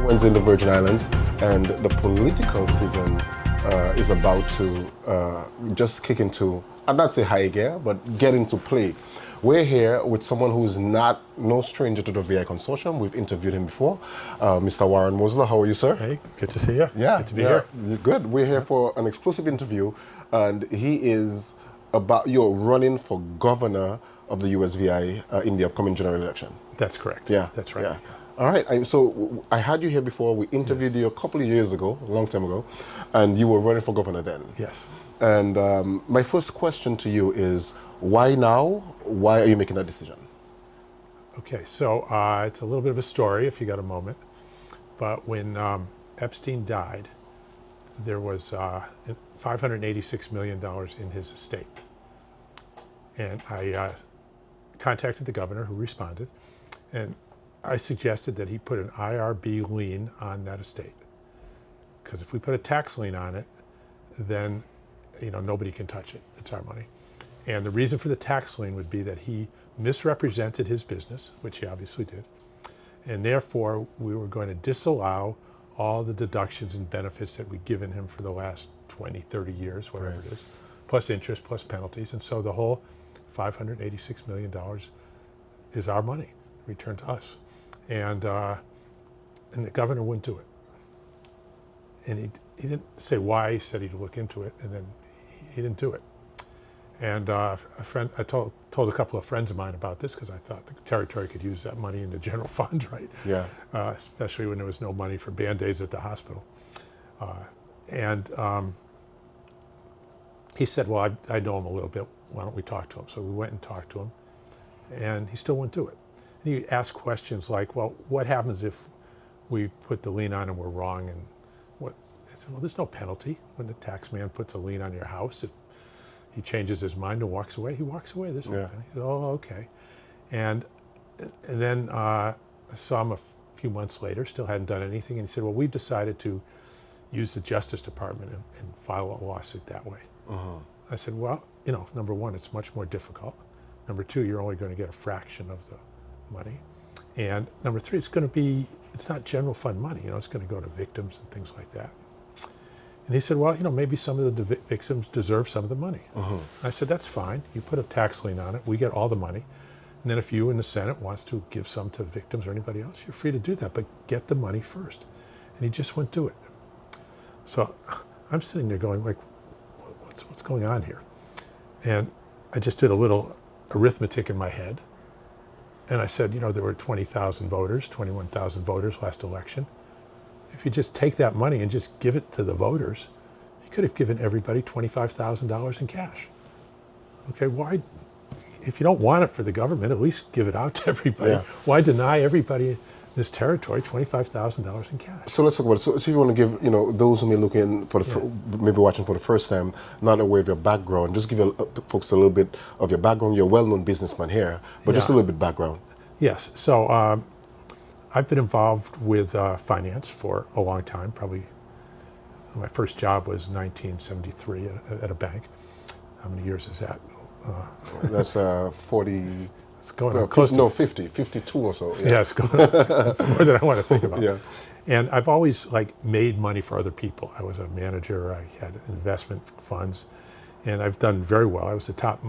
Everyone's in the Virgin Islands, and the political season is about to just kick into, I'd not say high gear, but get into play. We're here with someone who's no stranger to the VI Consortium. We've interviewed him before, Mr. Warren Mosler. How are you, sir? Hey, good to see you. Yeah, good to be here. Good. We're here for an exclusive interview, and he is you're running for governor of the USVI in the upcoming general election. That's correct. Yeah, that's right. Yeah. All right. So I had you here before. We interviewed you a couple of years ago, a long time ago, and you were running for governor then. Yes. And my first question to you is, why now? Why are you making that decision? Okay, so it's a little bit of a story if you got a moment. But when Epstein died, there was $586 million in his estate. And I contacted the governor, who responded, and I suggested that he put an IRB lien on that estate. Because if we put a tax lien on it, then nobody can touch it. It's our money. And the reason for the tax lien would be that he misrepresented his business, which he obviously did, and therefore we were going to disallow all the deductions and benefits that we'd given him for the last 20, 30 years, whatever it is, plus interest, plus penalties. And so the whole $586 million is our money, returned to us. And the governor wouldn't do it. And he didn't say why. He said he'd look into it, and then he didn't do it. And I told a couple of friends of mine about this because I thought the territory could use that money in the general fund, right? Yeah. Especially when there was no money for Band-Aids at the hospital. He said, well, I know him a little bit. Why don't we talk to him? So we went and talked to him, and he still wouldn't do it. And he asked questions like, well, what happens if we put the lien on and we're wrong? And what? I said, well, there's no penalty when the tax man puts a lien on your house. If he changes his mind and walks away, he walks away. There's no penalty. He said, oh, okay. And then I saw him a few months later, still hadn't done anything. And he said, well, we've decided to use the Justice Department and file a lawsuit that way. I said, well, number one, it's much more difficult. Number two, you're only going to get a fraction of the money. And number three, it's not general fund money. It's going to go to victims and things like that. And he said, well, maybe some of the victims deserve some of the money. I said, that's fine. You put a tax lien on it. We get all the money. And then if you in the Senate wants to give some to victims or anybody else, you're free to do that. But get the money first. And he just wouldn't do it. So I'm sitting there going, like, what's going on here? And I just did a little arithmetic in my head. And I said, there were 20,000 voters, 21,000 voters last election. If you just take that money and just give it to the voters, you could have given everybody $25,000 in cash. Okay, why? If you don't want it for the government, at least give it out to everybody. Yeah. Why deny everybody in this territory $25,000 in cash? So let's talk about it. So you want to give, those who may look in for maybe watching for the first time, not aware of your background, just give folks a little bit of your background. You're a well-known businessman here, but just a little bit background. Yes. So I've been involved with finance for a long time. Probably my first job was 1973 at a bank. How many years is that? That's 40. It's going on close to 50, 52 or so. Yeah, it's going on. It's more than I want to think about. Yeah. And I've always made money for other people. I was a manager. I had investment funds, and I've done very well. I was the top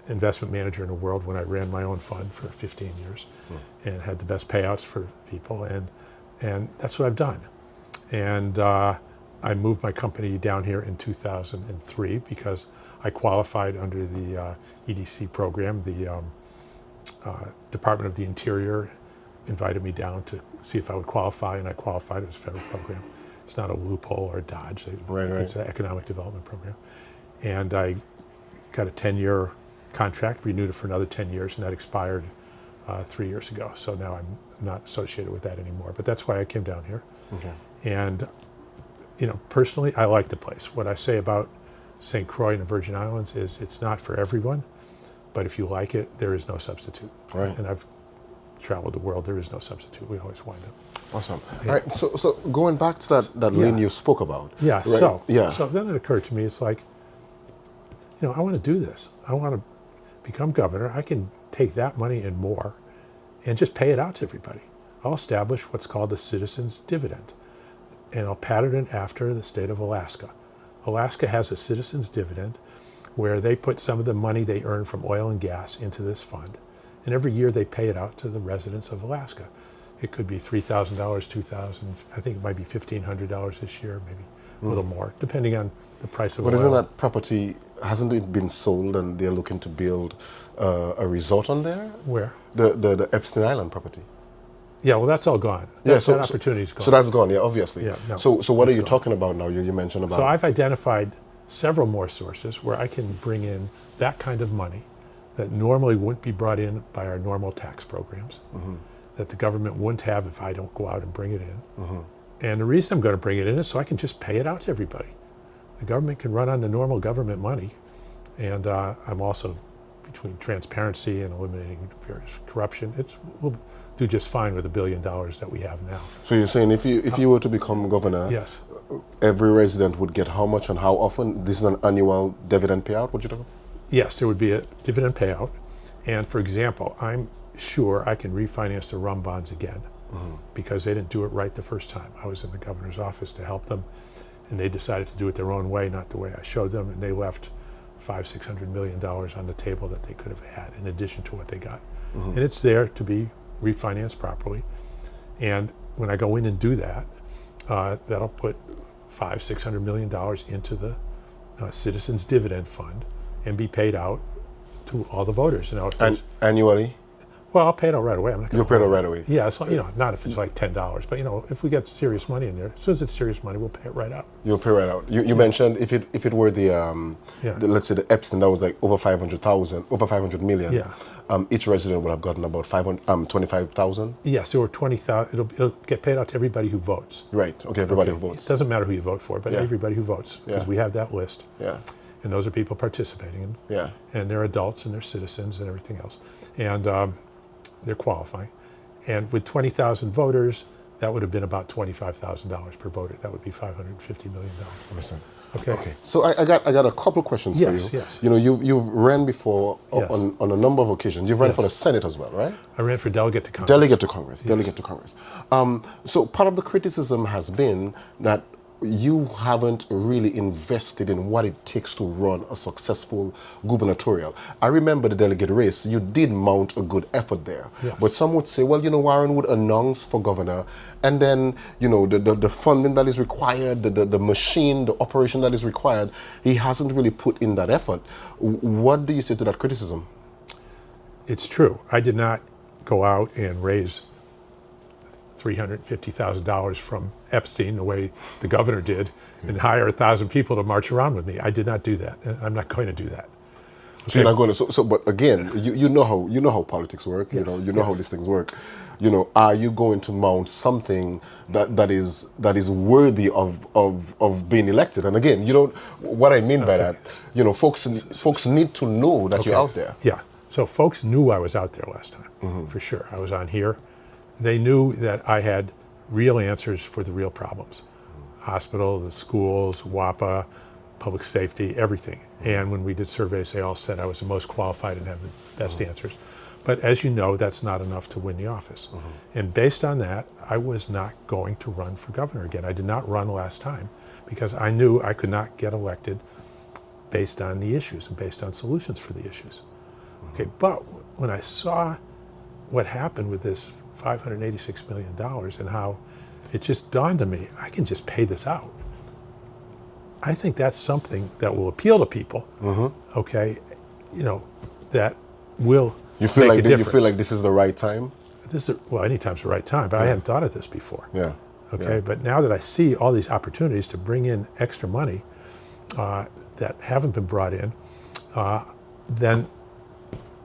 investment manager in the world when I ran my own fund for 15 years and had the best payouts for people, and that's what I've done. And I moved my company down here in 2003 because I qualified under the EDC program. The Department of the Interior invited me down to see if I would qualify, and I qualified. It was a federal program. It's not a loophole or a dodge. It's an economic development program. And I got a 10-year contract, renewed it for another 10 years, and that expired 3 years ago. So now I'm not associated with that anymore. But that's why I came down here. Okay. And personally, I like the place. What I say about St. Croix and the Virgin Islands is it's not for everyone, but if you like it, there is no substitute. Right. And I've traveled the world, there is no substitute. We always wind up. Awesome. Yeah. All right, so going back to that lane you spoke about. Yeah, right? So then it occurred to me, it's like, I want to do this. I want to become governor. I can take that money and more and just pay it out to everybody. I'll establish what's called a citizen's dividend, and I'll pattern it after the state of Alaska. Alaska has a citizen's dividend where they put some of the money they earn from oil and gas into this fund, and every year they pay it out to the residents of Alaska. It could be $3,000, $2,000, I think it might be $1,500 this year, maybe a little more, depending on the price of oil. But isn't that property, hasn't it been sold and they're looking to build a resort on there? Where? The Epstein Island property. Yeah, well, that's all gone. Yeah, That opportunity's gone. So that's gone, yeah, obviously. Yeah, no, so what are you gone. talking about now? You mentioned about... So I've identified several more sources where I can bring in that kind of money that normally wouldn't be brought in by our normal tax programs, that the government wouldn't have if I don't go out and bring it in. And the reason I'm going to bring it in is so I can just pay it out to everybody. The government can run on the normal government money, and I'm also, between transparency and eliminating various corruption, we'll do just fine with $1 billion that we have now. So you're saying if you were to become governor, yes, every resident would get how much and how often? This is an annual dividend payout, what you talking about? Yes, there would be a dividend payout. And for example, I'm sure I can refinance the rum bonds again because they didn't do it right the first time. I was in the governor's office to help them, and they decided to do it their own way, not the way I showed them, and they left $500-600 million on the table that they could have had in addition to what they got. And it's there to be refinanced properly. And when I go in and do that, that'll put $500-600 million into the Citizens Dividend Fund and be paid out to all the voters. You know, And annually? well, I'll pay it out right away. I'm not gonna You'll pay it out right away? Yeah, so, you know, not if it's like $10, but you know, if we get serious money in there, as soon as it's serious money, we'll pay it right out. You'll pay right out. You mentioned if it were the let's say the Epstein, that was like over 500 million. Yeah. Each resident would have gotten about 25,000. Yes, there were 20,000. It'll get paid out to everybody who votes. Right. Okay. Everybody who votes. It doesn't matter who you vote for, but Yeah. everybody who votes, because Yeah. we have that list. Yeah. And those are people participating, and they're adults and they're citizens and everything else, and they're qualifying. And with 20,000 voters, that would have been about $25,000 per voter. That would be $550 million. Listen. Okay. Okay. So I got a couple of questions for you. Yes. You know, you've ran before Yes. on a number of occasions. You've run Yes. for the Senate as well, right? I ran for delegate to Congress. Delegate to Congress. Delegate to Congress. So part of the criticism has been that you haven't really invested in what it takes to run a successful gubernatorial. I remember the delegate race, you did mount a good effort there. Yes. But some would say, well, you know, Warren would announce for governor, and then, you know, the funding that is required, the machine, the operation that is required, he hasn't really put in that effort. What do you say to that criticism? It's true. I did not go out and raise $350,000 from Epstein the way the governor did and hire 1,000 people to march around with me. I did not do that, and I'm not going to do that. So you're not going to. So but again, you know how politics work. Yes. You know how these things work. You know, are you going to mount something that is worthy of being elected? And again, you know what I mean by that. You know, folks need to know that you're out there. Yeah. So folks knew I was out there last time, for sure. I was on here. They knew that I had real answers for the real problems. Hospital, the schools, WAPA, public safety, everything. And when we did surveys, they all said I was the most qualified and have the best answers. But as you know, that's not enough to win the office. And based on that, I was not going to run for governor again. I did not run last time because I knew I could not get elected based on the issues and based on solutions for the issues. Okay, but when I saw what happened with this $586 million and how it just dawned on me, I can just pay this out. I think that's something that will appeal to people, okay, you know, that will You feel make like a difference. you feel like this is the right time? Well, anytime's the right time, but I hadn't thought of this before. Yeah. Okay, Yeah. but now that I see all these opportunities to bring in extra money that haven't been brought in, then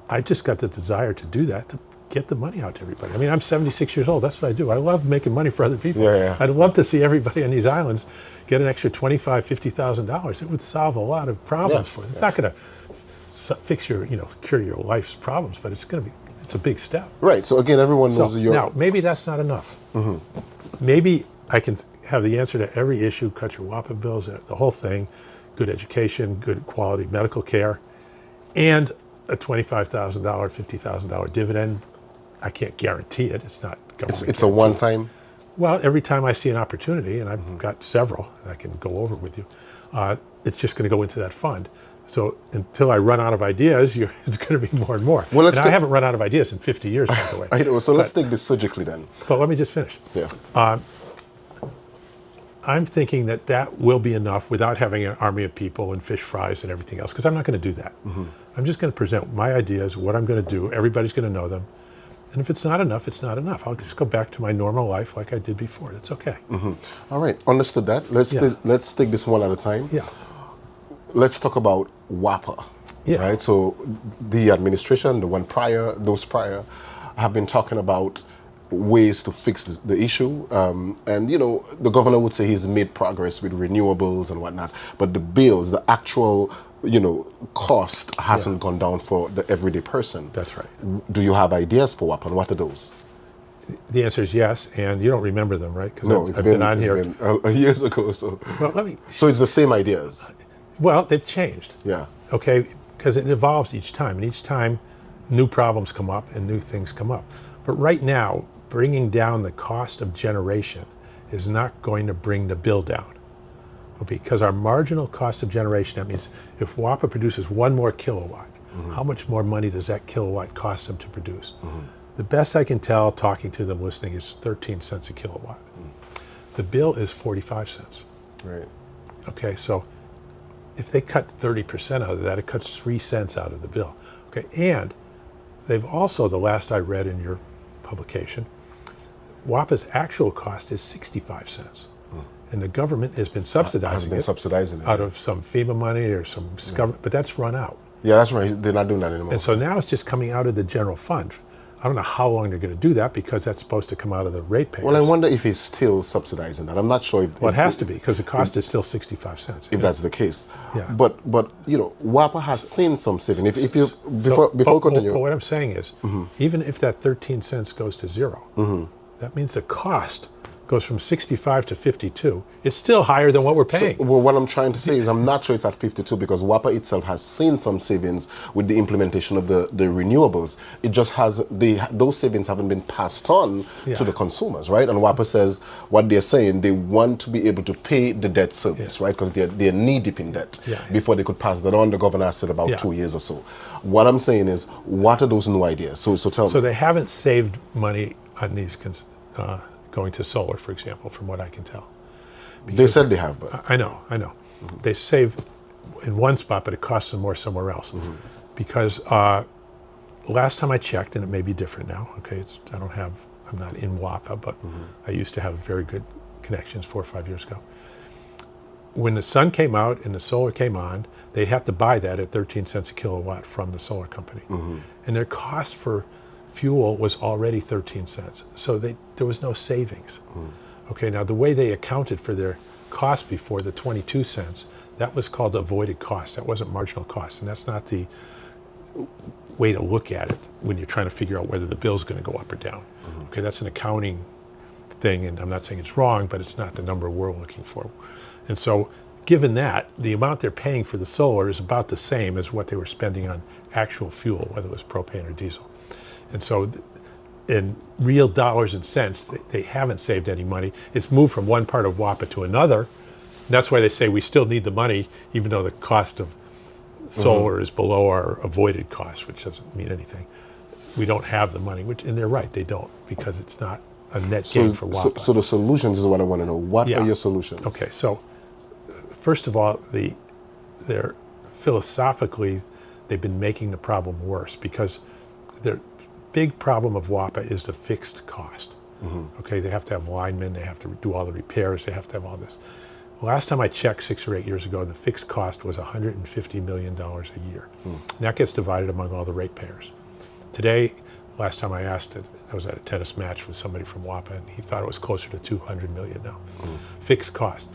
I just got the desire to do that, to get the money out to everybody. I mean, I'm 76 years old. That's what I do. I love making money for other people. Yeah. I'd love to see everybody on these islands get an extra $25,000, $50,000. It would solve a lot of problems for them. It's not going to fix your, cure your life's problems, but it's a big step. Right. So again, everyone knows you're... Now, maybe that's not enough. Maybe I can have the answer to every issue, cut your WAPA bills, the whole thing, good education, good quality medical care, and a $25,000, $50,000 dividend. I can't guarantee it. It's not government. It's a one-time? Well, every time I see an opportunity, and I've got several that I can go over with you, it's just going to go into that fund. So until I run out of ideas, it's going to be more and more. Well, and I haven't run out of ideas in 50 years, by the way. I know, so let's take this surgically then. But let me just finish. Yeah. I'm thinking that will be enough without having an army of people and fish fries and everything else, because I'm not going to do that. I'm just going to present my ideas, what I'm going to do. Everybody's going to know them. And if it's not enough, it's not enough. I'll just go back to my normal life like I did before. That's okay. All right, understood that. Let's take this one at a time. Yeah. Let's talk about WAPA. Yeah. Right. So the administration, the one prior, those prior, have been talking about ways to fix the issue. And you know, the governor would say he's made progress with renewables and whatnot, but the bills, the actual, you know, cost hasn't gone down for the everyday person. That's right. Do you have ideas for WAPA, and what are those? The answer is yes, and you don't remember them, right? No, I've been on here years ago. So, well, so it's the same ideas. Well, they've changed. Yeah. Okay, because it evolves each time, and each time new problems come up and new things come up. But right now, bringing down the cost of generation is not going to bring the bill down. Because our marginal cost of generation, that means if WAPA produces one more kilowatt, how much more money does that kilowatt cost them to produce? The best I can tell, talking to them, listening, is 13 cents a kilowatt. The bill is 45 cents. Right. Okay, so if they cut 30% out of that, it cuts 3 cents out of the bill. Okay, and they've also, the last I read in your publication, WAPA's actual cost is 65 cents. And the government has been subsidizing it out of some FEMA money or some government, but that's run out. Yeah, that's right. They're not doing that anymore. And so now it's just coming out of the general fund. I don't know how long they're going to do that, because that's supposed to come out of the ratepayers. Well, I wonder if it's still subsidizing that. I'm not sure if... Well, it has to be, because the cost is still 65 cents. If that's the case. Yeah. But you know, WAPA has seen some saving. If you before we continue... What I'm saying is, even if that 13 cents goes to zero, that means the cost goes from 65 to 52. It's still higher than what we're paying. So, well, what I'm trying to say is I'm not sure it's at 52, because WAPA itself has seen some savings with the implementation of the renewables. It just has, those savings haven't been passed on to the consumers, right? And WAPA says what they're saying, they want to be able to pay the debt service, right? Because they're knee-deep in debt. Before they could pass that on, the governor said about 2 years or so. What I'm saying is, what are those new ideas? So tell me. So they haven't saved money on these going to solar, for example, from what I can tell. Because they said they have, but... I know. They save in one spot, but it costs them more somewhere else. Because last time I checked, and it may be different now, okay, I'm not in WAPA, but I used to have very good connections 4 or 5 years ago. When the sun came out and the solar came on, they have to buy that at 13 cents a kilowatt from the solar company. And their cost for fuel was already 13 cents. So there was no savings. Okay, now the way they accounted for their cost before, the 22 cents, that was called avoided cost. That wasn't marginal cost. And that's not the way to look at it when you're trying to figure out whether the bill's going to go up or down. Okay, that's an accounting thing, and I'm not saying it's wrong, but it's not the number we're looking for. And so given that, the amount they're paying for the solar is about the same as what they were spending on actual fuel, whether it was propane or diesel. And so in real dollars and cents, they haven't saved any money. It's moved from one part of WAPA to another. And that's why they say we still need the money, even though the cost of solar is below our avoided cost, which doesn't mean anything. We don't have the money, and they're right, they don't, because it's not a net gain for WAPA. So the solutions is what I want to know. What are your solutions? Okay, so first of all, they're philosophically, they've been making the problem worse, because their big problem of WAPA is the fixed cost. Okay, they have to have linemen, they have to do all the repairs, they have to have all this. Last time I checked 6 or 8 years ago, the fixed cost was $150 million a year. And that gets divided among all the ratepayers. Today, last time I asked it, I was at a tennis match with somebody from WAPA, and he thought it was closer to 200 million now. Fixed cost.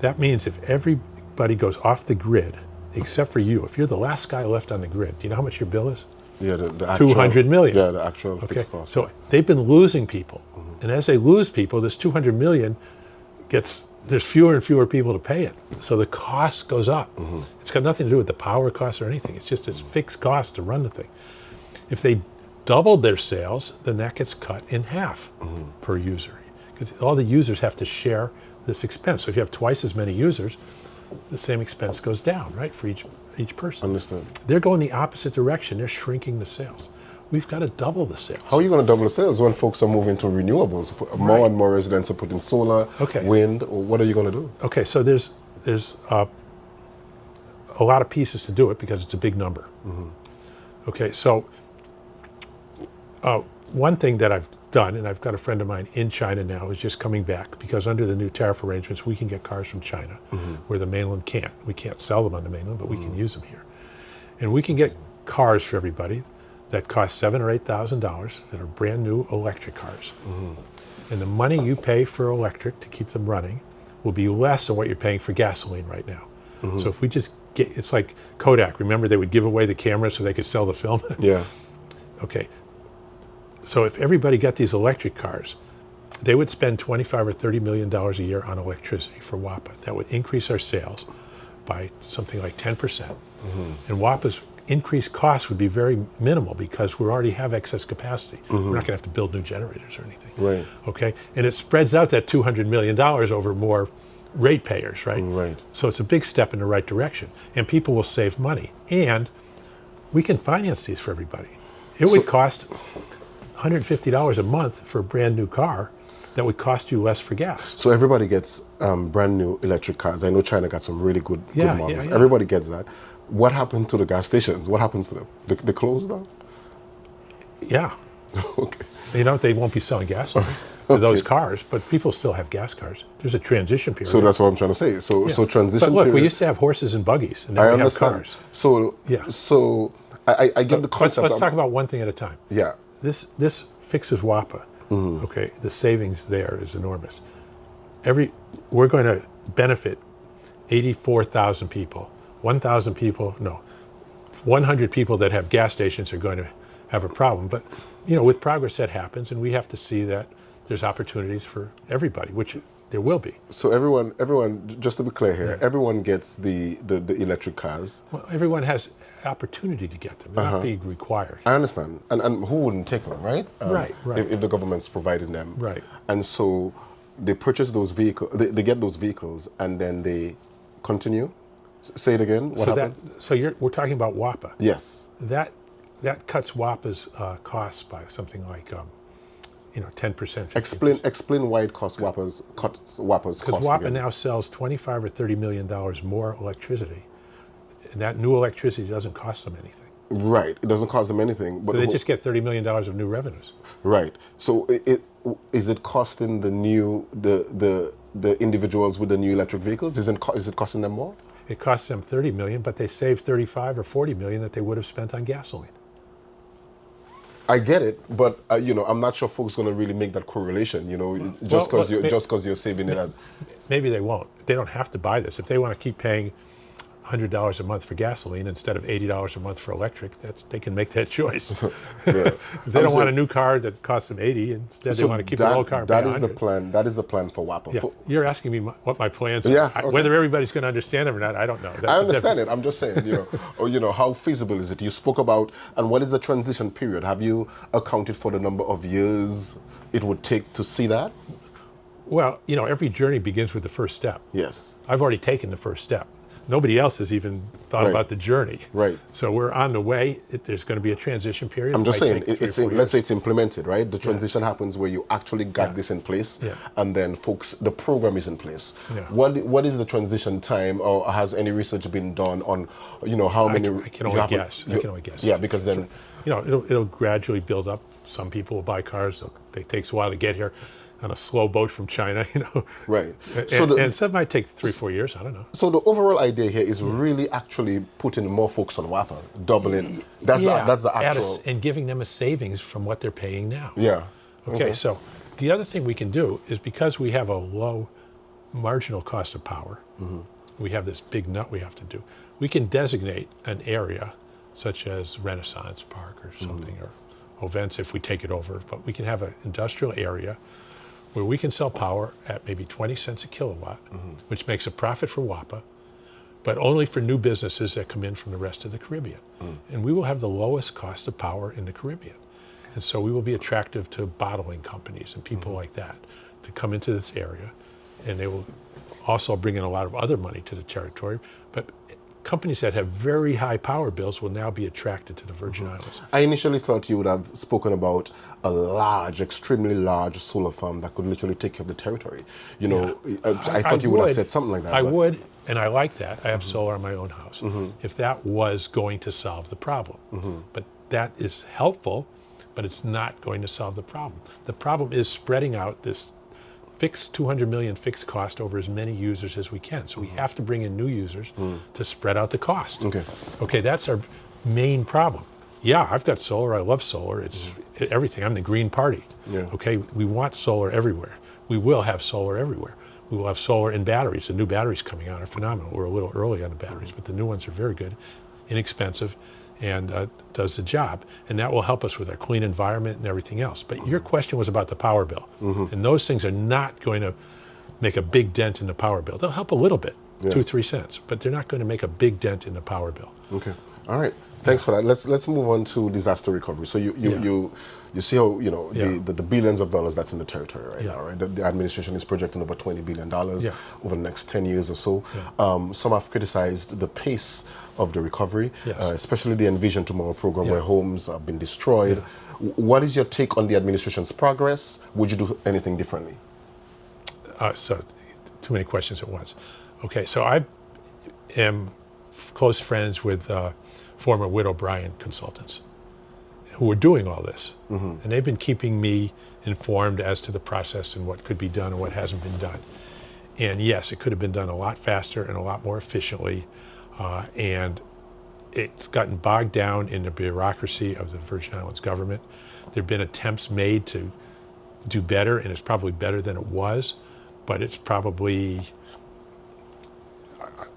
That means if everybody goes off the grid, except for you, if you're the last guy left on the grid, do you know how much your bill is? Yeah, the actual, 200 million. Yeah, the actual fixed cost. So they've been losing people. And as they lose people, this 200 million there's fewer and fewer people to pay it. So the cost goes up. It's got nothing to do with the power cost or anything. It's just this fixed cost to run the thing. If they doubled their sales, then that gets cut in half per user. Because all the users have to share this expense. So if you have twice as many users, the same expense goes down, right, for each person. Understood. They're going the opposite direction. They're shrinking the sales. We've got to double the sales. How are you going to double the sales when folks are moving to renewables? More and more residents are putting solar, wind. Or what are you going to do? Okay, so there's a lot of pieces to do it because it's a big number. Okay, so one thing that I've done, and I've got a friend of mine in China now who's just coming back, because under the new tariff arrangements, we can get cars from China where the mainland can't. We can't sell them on the mainland, but we can use them here. And we can get cars for everybody that cost $7,000 or $8,000 that are brand new electric cars. And the money you pay for electric to keep them running will be less than what you're paying for gasoline right now. So if we just get, it's like Kodak, remember they would give away the cameras so they could sell the film? Yeah. Okay. So if everybody got these electric cars, they would spend $25 or $30 million a year on electricity for WAPA. That would increase our sales by something like 10%. And WAPA's increased costs would be very minimal because we already have excess capacity. We're not going to have to build new generators or anything. Right. Okay. And it spreads out that $200 million over more ratepayers, right? Right. So it's a big step in the right direction. And people will save money. And we can finance these for everybody. It would cost $150 a month for a brand new car that would cost you less for gas. So everybody gets brand new electric cars. I know China got some really good models. Yeah. Everybody gets that. What happened to the gas stations? What happens to them? They close down? Yeah. Okay. You know, they won't be selling gasoline to those cars, but people still have gas cars. There's a transition period. So that's what I'm trying to say. So transition But look, period. we used to have horses and buggies, and now we have cars. So I get the concept. Let's talk about one thing at a time. Yeah. This fixes WAPA. Okay, the savings there is enormous. We're going to benefit 84,000 people. 1,000 people, no, 100 people that have gas stations are going to have a problem. But you know, with progress that happens, and we have to see that there's opportunities for everybody, which there will be. So everyone, just to be clear here, everyone gets the electric cars. Well, everyone has opportunity to get them. They're not being required. I understand. And who wouldn't take them, right? Right. If the government's providing them. Right. And so they purchase those vehicles, they get those vehicles, and then they continue. Say it again. What happens? We're talking about WAPA. Yes. That cuts WAPA's costs by something like 10%. Explain why it costs WAPA's costs. Because WAPA now sells $25 or $30 million more electricity, and that new electricity doesn't cost them anything. Right. It doesn't cost them anything. But so they just get $30 million of new revenues. Right. So is it costing the individuals with the new electric vehicles? Is it costing them more? It costs them $30 million, but they save $35 or $40 million that they would have spent on gasoline. I get it, but I'm not sure folks are going to really make that correlation. Just because you're saving it. Maybe they won't. They don't have to buy this. If they want to keep paying $100 a month for gasoline instead of $80 a month for electric, they can make that choice. If they don't want a new car that costs them $80, instead they want to keep an old car. That is the plan. That is the plan for WAPA. Yeah. You're asking me what my plans are. Yeah, okay. Whether everybody's going to understand them or not, I don't know. I understand it. I'm just saying, how feasible is it? You spoke about, and what is the transition period? Have you accounted for the number of years it would take to see that? Well, every journey begins with the first step. Yes. I've already taken the first step. Nobody else has even thought about the journey. Right. So we're on the way. There's going to be a transition period. I'm just saying, let's say it's implemented, right? The transition happens where you actually got this in place, and then the program is in place. Yeah. What is the transition time, or has any research been done on, how many? I can only guess. Yeah, because then, it'll gradually build up. Some people will buy cars. It takes a while to get here on a slow boat from China, Right. And some might take 3-4 years, I don't know. So the overall idea here is really actually putting more folks on WAPA, doubling. That's the actual. And giving them a savings from what they're paying now. Yeah. Okay, so the other thing we can do is, because we have a low marginal cost of power, we have this big nut we have to do, we can designate an area such as Renaissance Park or something, or Ovents if we take it over, but we can have an industrial area where we can sell power at maybe 20 cents a kilowatt, which makes a profit for WAPA, but only for new businesses that come in from the rest of the Caribbean. And we will have the lowest cost of power in the Caribbean. And so we will be attractive to bottling companies and people like that to come into this area. And they will also bring in a lot of other money to the territory. But companies that have very high power bills will now be attracted to the Virgin Islands. I initially thought you would have spoken about a large, extremely large solar farm that could literally take care of the territory. You know, I thought you would have said something like that. I would, and I like that. I have solar on my own house. If that was going to solve the problem. But that is helpful, but it's not going to solve the problem. The problem is spreading out this fixed 200 million fixed cost over as many users as we can. So we have to bring in new users to spread out the cost. Okay, that's our main problem. Yeah, I've got solar. I love solar. It's everything. I'm the Green Party. Okay, we want solar everywhere. We will have solar everywhere. We will have solar in batteries. The new batteries coming out are phenomenal. We're a little early on the batteries, but the new ones are very good, inexpensive, and does the job. And that will help us with our clean environment and everything else. But your question was about the power bill. And those things are not going to make a big dent in the power bill. They'll help a little bit, 2-3 cents, but they're not going to make a big dent in the power bill. Okay, all right. Thanks for that. Let's move on to disaster recovery. So you see how the billions of dollars that's in the territory right now, right? The administration is projecting over $20 billion over the next 10 years or so. Some have criticized the pace of the recovery, especially the Envision Tomorrow program where homes have been destroyed. What is your take on the administration's progress? Would you do anything differently? So too many questions at once. Okay, so I am close friends with former Whit O'Brien consultants who are doing all this. And they've been keeping me informed as to the process and what could be done and what hasn't been done. And yes, it could have been done a lot faster and a lot more efficiently. And it's gotten bogged down in the bureaucracy of the Virgin Islands government. There have been attempts made to do better, and it's probably better than it was, but it's probably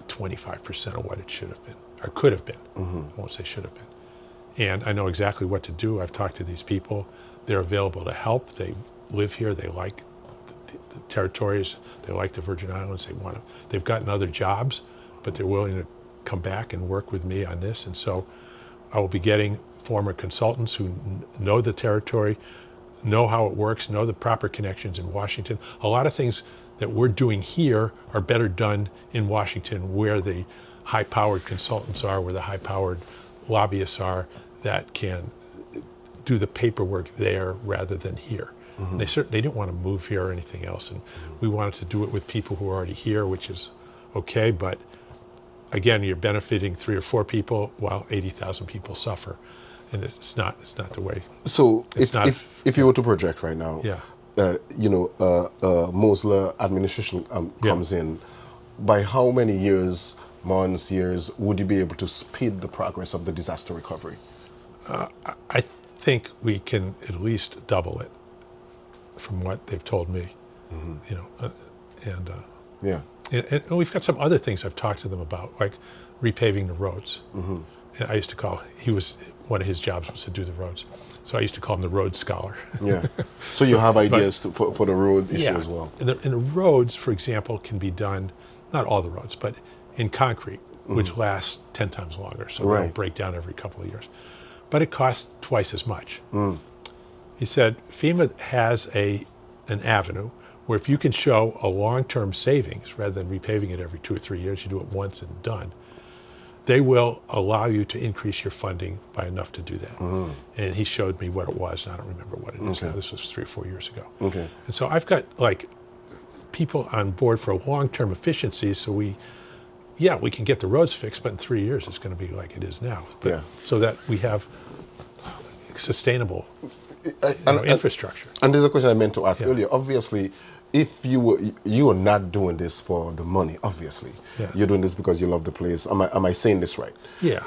25% of what it should have been, or could have been. I won't say should have been. And I know exactly what to do. I've talked to these people. They're available to help. They live here. They like the territories. They like the Virgin Islands. They've gotten other jobs, but they're willing to come back and work with me on this. And so I will be getting former consultants who know the territory, know how it works, know the proper connections in Washington. A lot of things that we're doing here are better done in Washington, where the high-powered consultants are, where the high-powered lobbyists are that can do the paperwork there rather than here. They didn't want to move here or anything else, and we wanted to do it with people who are already here, which is okay, but again, you're benefiting 3 or 4 people while 80,000 people suffer, and it's not the way. So if you were to project right now, Mosler administration comes in, by how many years, months, years would you be able to speed the progress of the disaster recovery? I think we can at least double it from what they've told me, and we've got some other things I've talked to them about, like repaving the roads. And I used to one of his jobs was to do the roads. So I used to call him the road scholar. So you have ideas for the road issue as well? And the roads, for example, can be done, not all the roads, but in concrete, which lasts 10 times longer. So they don't break down every couple of years. But it costs twice as much. He said, FEMA has an avenue where if you can show a long-term savings, rather than repaving it every 2 or 3 years, you do it once and done, they will allow you to increase your funding by enough to do that. And he showed me what it was, and I don't remember what it is now. This was 3 or 4 years ago. And so I've got people on board for long-term efficiency, so we can get the roads fixed, but in 3 years it's going to be like it is now. But so that we have sustainable infrastructure. And there's a question I meant to ask earlier. Obviously, if you are not doing this for the money, obviously, you're doing this because you love the place. Am I saying this right?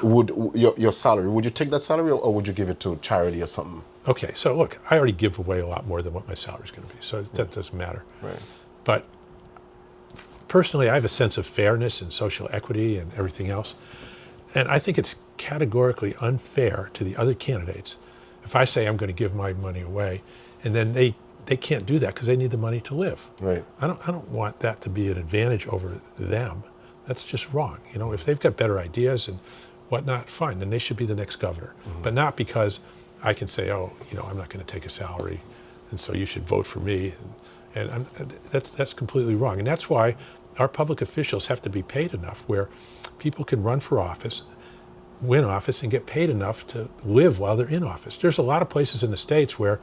Would your salary, would you take that salary, or would you give it to charity or something? Okay, so look, I already give away a lot more than what my salary is going to be, so that doesn't matter. But personally, I have a sense of fairness and social equity and everything else, and I think it's categorically unfair to the other candidates if I say I'm going to give my money away, and then they can't do that because they need the money to live. I don't want that to be an advantage over them. That's just wrong. If they've got better ideas and whatnot, fine, then they should be the next governor. But not because I can say, oh, I'm not going to take a salary, and so you should vote for me, and that's completely wrong. And that's why our public officials have to be paid enough where people can run for office, win office, and get paid enough to live while they're in office. There's a lot of places in the States where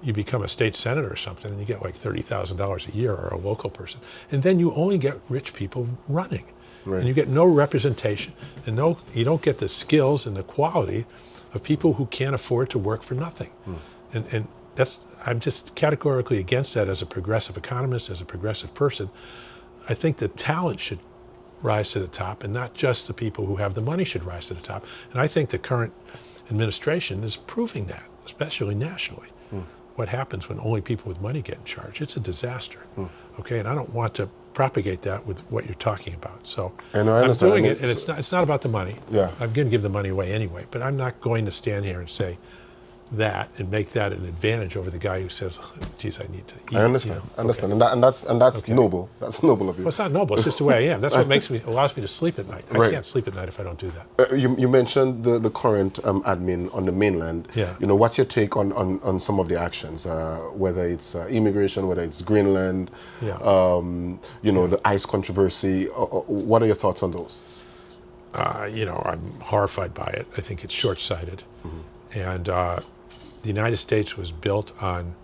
you become a state senator or something and you get like $30,000 a year, or a local person. And then you only get rich people running. Right. And you get no representation, and you don't get the skills and the quality of people who can't afford to work for nothing. And I'm just categorically against that as a progressive economist, as a progressive person. I think the talent should rise to the top, and not just the people who have the money should rise to the top. And I think the current administration is proving that, especially nationally. What happens when only people with money get in charge? It's a disaster. Okay, and I don't want to propagate that with what you're talking about. So and I understand. I'm doing it, and it's not about the money. Yeah. I'm going to give the money away anyway, but I'm not going to stand here and say that and make that an advantage over the guy who says, geez, I need to eat. I understand. Okay. And that's okay. Noble. That's noble of you. Well, it's not noble. It's just the way I am. That's what allows me to sleep at night. I can't sleep at night if I don't do that. You mentioned the current admin on the mainland. Yeah. What's your take on some of the actions, whether it's immigration, whether it's Greenland, the ICE controversy? What are your thoughts on those? I'm horrified by it. I think it's short-sighted. And the United States was built on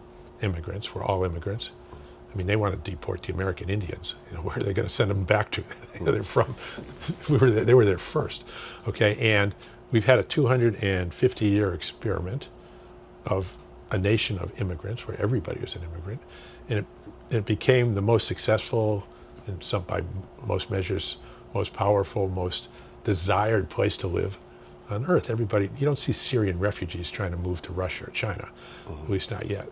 immigrants. We're all immigrants. I mean, they want to deport the American Indians. Where are they going to send them back to? They're from. They were there first. Okay, and we've had a 250-year experiment of a nation of immigrants, where everybody was an immigrant, and it became the most successful, and by most measures, most powerful, most desired place to live on earth. Everybody, you don't see Syrian refugees trying to move to Russia or China, at least not yet.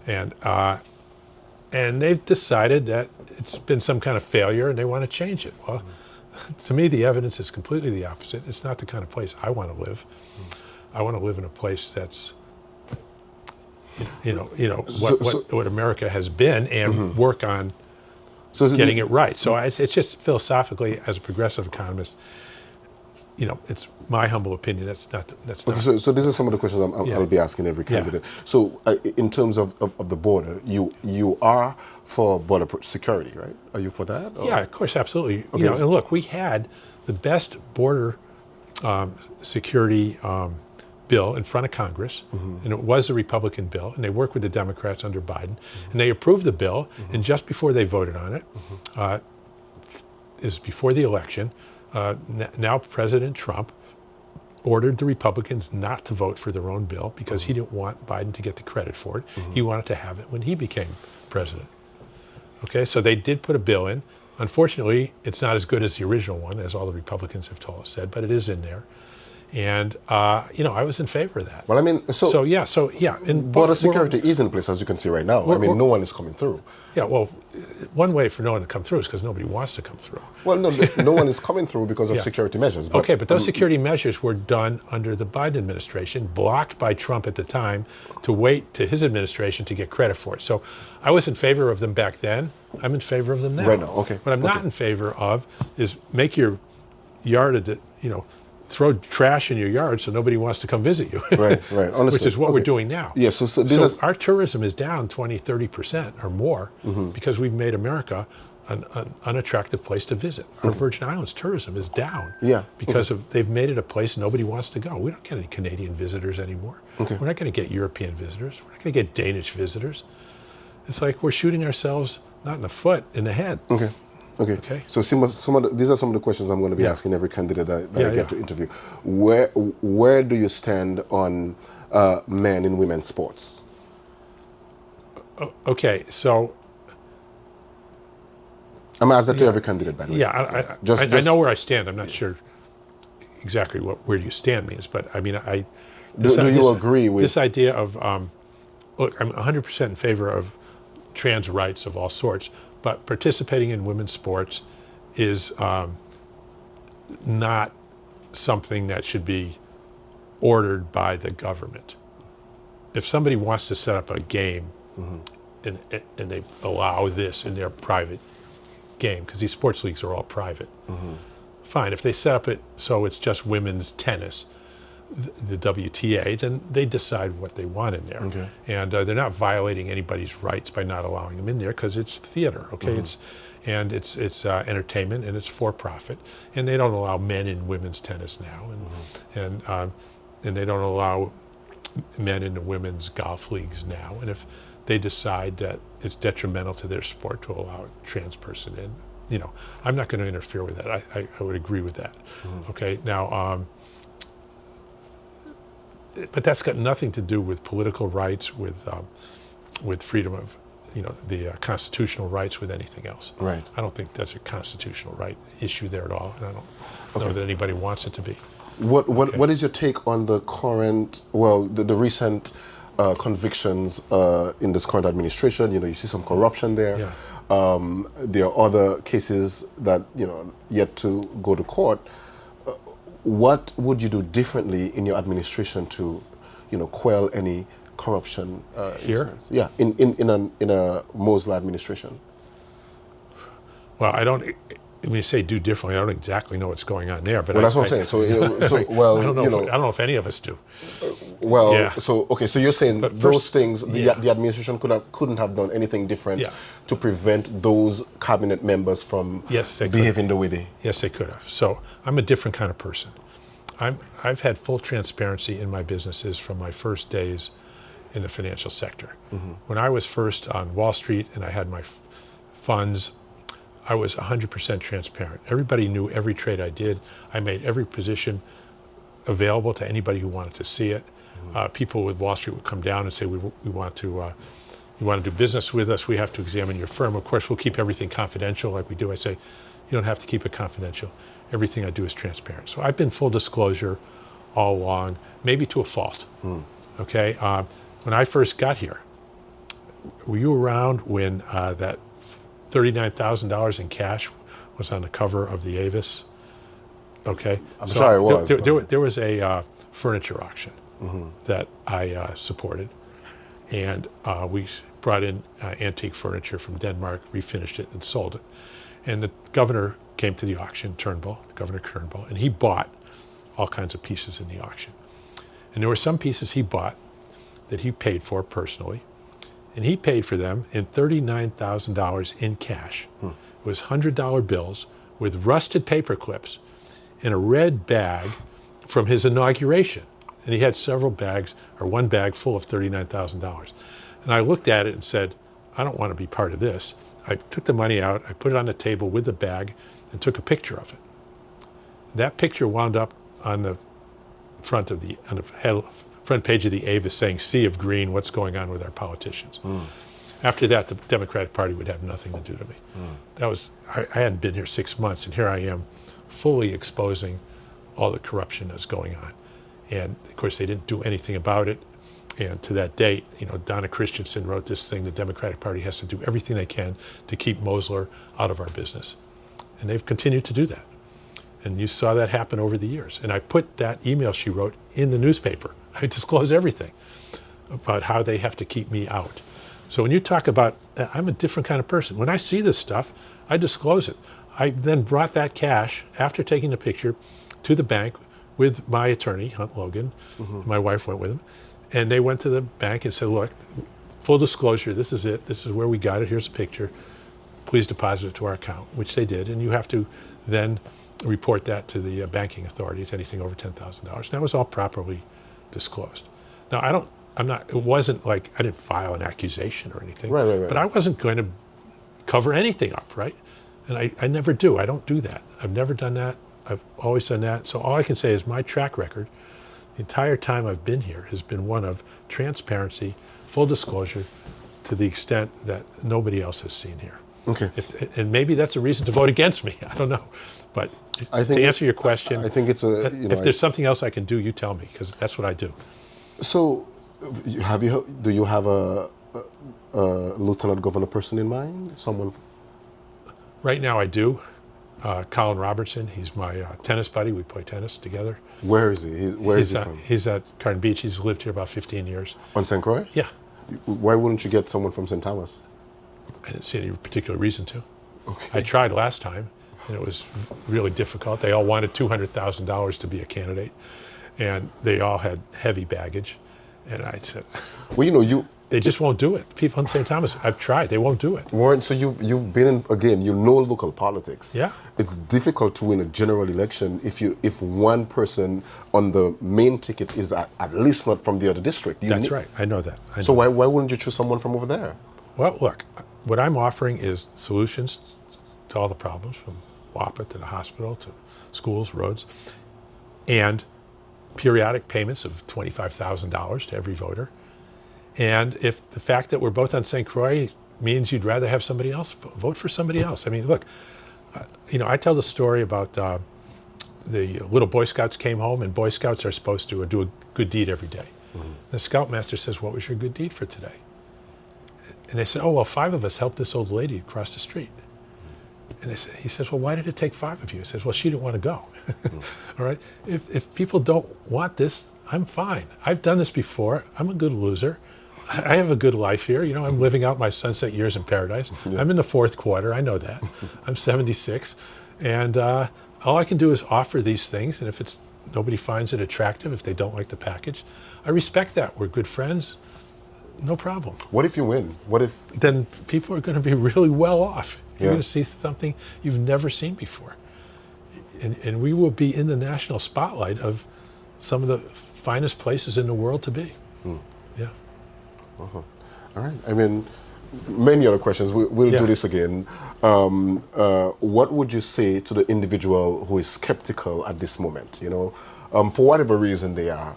And they've decided that it's been some kind of failure and they want to change it. Well, to me, the evidence is completely the opposite. It's not the kind of place I want to live. I want to live in a place that's, what America has been, and work on getting it right. So it's just philosophically, as a progressive economist, it's my humble opinion. That's not. So these are some of the questions I'll be asking every candidate. Yeah. So in terms of the border, you are for border security, right? Are you for that? Or? Yeah, of course, absolutely. Okay. And look, we had the best border security bill in front of Congress, and it was a Republican bill, and they worked with the Democrats under Biden, and they approved the bill, and just before they voted on it, is before the election, now President Trump ordered the Republicans not to vote for their own bill because he didn't want Biden to get the credit for it. He wanted to have it when he became president. Okay, so they did put a bill in. Unfortunately, it's not as good as the original one, as all the Republicans have said, but it is in there. And, I was in favor of that. Well, I mean, so yeah. And border security is in place, as you can see right now. I mean, no one is coming through. Yeah, well, one way for no one to come through is because nobody wants to come through. Well, no one is coming through because of security measures. But, okay, but those security measures were done under the Biden administration, blocked by Trump at the time, to wait to his administration to get credit for it. So I was in favor of them back then. I'm in favor of them now. Right now, okay. What I'm not in favor of is make your yard, throw trash in your yard so nobody wants to come visit you. Right. Honestly, which is what we're doing now. Yeah, so our tourism is down 20-30% or more because we've made America an unattractive place to visit. Our Virgin Islands tourism is down because they've made it a place nobody wants to go. We don't get any Canadian visitors anymore. Okay. We're not going to get European visitors. We're not going to get Danish visitors. It's like we're shooting ourselves not in the foot, in the head. Okay. So these are some of the questions I'm going to be asking every candidate that I get to interview. Where do you stand on men and women's sports? Okay, so I'm asking that to every candidate, by the way. Yeah, I know where I stand. I'm not sure exactly where you stand means, but I mean, do you agree with this idea of? Look, I'm 100% in favor of trans rights of all sorts. But participating in women's sports is not something that should be ordered by the government. If somebody wants to set up a game and they allow this in their private game, because these sports leagues are all private, fine. If they set up it so it's just women's tennis, the WTA, then they decide what they want in there. Okay. And they're not violating anybody's rights by not allowing them in there, because it's theater, okay? It's entertainment, and it's for profit. And they don't allow men in women's tennis now, and they don't allow men into women's golf leagues now. And if they decide that it's detrimental to their sport to allow a trans person in, you know, I'm not going to interfere with that. I would agree with that. Okay, now, but that's got nothing to do with political rights, with freedom of, you know, the constitutional rights, with anything else. Right. I don't think that's a constitutional right issue there at all, and I don't know that anybody wants it to be. What is your take on the current, the recent convictions in this current administration? You know, you see some corruption there. Yeah. There are other cases that, you know, yet to go to court. What would you do differently in your administration to, you know, quell any corruption Here? incidents? Yeah, in a Mosler administration. Well, I don't. When you say do differently, I don't exactly know what's going on there. But That's what I'm saying. So, well, I don't know. you know, I don't know if any of us do. well, Yeah. so okay, so you're saying But those first- things yeah. the administration couldn't have done anything different Yeah. to prevent those cabinet members from Yes, they could. behaving the way they. Yes, they could have. So I'm a different kind of person. I've had full transparency in my businesses from my first days in the financial sector. When I was first on Wall Street and I had my funds, I was 100% transparent. Everybody knew every trade I did. I made every position available to anybody who wanted to see it. People with Wall Street would come down and say, we want to, you want to do business with us, we have to examine your firm. Of course, we'll keep everything confidential like we do. I say, you don't have to keep it confidential. Everything I do is transparent. So I've been full disclosure all along, maybe to a fault. Okay, when I first got here, were you around when that $39,000 in cash was on the cover of the Avis? Okay, I'm sure I was. There was a furniture auction that I supported, and we brought in antique furniture from Denmark, refinished it, and sold it. And the governor came to the auction, Governor Turnbull, and he bought all kinds of pieces in the auction. And there were some pieces he bought that he paid for personally, and he paid for them in $39,000 in cash. It was $100 bills with rusted paper clips in a red bag from his inauguration. And he had several bags, or one bag full of $39,000. And I looked at it and said, I don't want to be part of this. I took the money out, I put it on the table with the bag, and took a picture of it. That picture wound up on the front page of the Avis saying, "Sea of Green, what's going on with our politicians?" After that, the Democratic Party would have nothing to do to me. That was, I hadn't been here 6 months, and here I am fully exposing all the corruption that's going on. And of course, they didn't do anything about it. And to that date, you know, Donna Christensen wrote this thing, the Democratic Party has to do everything they can to keep Mosler out of our business. And they've continued to do that. And you saw that happen over the years. And I put that email she wrote in the newspaper. I disclose everything about how they have to keep me out. So when you talk about that, I'm a different kind of person. When I see this stuff, I disclose it. I then brought that cash, after taking the picture, to the bank with my attorney, Hunt Logan. My wife went with him. And they went to the bank and said, look, full disclosure, this is it. This is where we got it. Here's a picture. Please deposit it to our account, which they did. And you have to then report that to the banking authorities, anything over $10,000. And that was all properly disclosed. Now, it wasn't like I didn't file an accusation or anything. Right. But I wasn't going to cover anything up, right? And I never do. I don't do that. I've never done that. I've always done that. So all I can say is my track record the entire time I've been here has been one of transparency, full disclosure, to the extent that nobody else has seen here. Okay. And maybe that's a reason to vote against me. I don't know. But to answer your question, I think it's a. You know, if there's something else I can do, you tell me, because that's what I do. So, do you have a lieutenant governor person in mind? Someone? Right now, I do. Colin Robertson. He's my tennis buddy. We play tennis together. Where is he? Where is he from? He's at Carton Beach. He's lived here about 15 years. On St. Croix? Yeah. Why wouldn't you get someone from St. Thomas? I didn't see any particular reason to. Okay. I tried last time, and it was really difficult. They all wanted $200,000 to be a candidate. and they all had heavy baggage. And I said, Well, they just won't do it. People in St. Thomas, I've tried, they won't do it. Warren, so you've been in, again, you know local politics. Yeah. It's difficult to win a general election if one person on the main ticket is at least not from the other district. That's right, I know that. So why wouldn't you choose someone from over there? Well, look, what I'm offering is solutions to all the problems, from WAPA to the hospital to schools, roads, and periodic payments of $25,000 to every voter. And if the fact that we're both on St. Croix means you'd rather have somebody else, vote for somebody else. I mean, look, I tell the story about the little Boy Scouts came home, and Boy Scouts are supposed to do a good deed every day. Mm-hmm. The Scoutmaster says, what was your good deed for today? And they said, oh, well, 5 of us helped this old lady across the street. And he says, well, why did it take 5 of you? He says, well, she didn't want to go. All right. If people don't want this, I'm fine. I've done this before. I'm a good loser. I have a good life here. I'm living out my sunset years in paradise. Yeah. I'm in the 4th quarter. I know that. I'm 76. And all I can do is offer these things. And if nobody finds it attractive, if they don't like the package, I respect that. We're good friends. No problem. What if you win? What if? Then people are going to be really well off. You're going to see something you've never seen before. And we will be in the national spotlight of some of the finest places in the world to be. Yeah. Uh-huh. All right. I mean, many other questions. We'll do this again. What would you say to the individual who is skeptical at this moment? For whatever reason they are.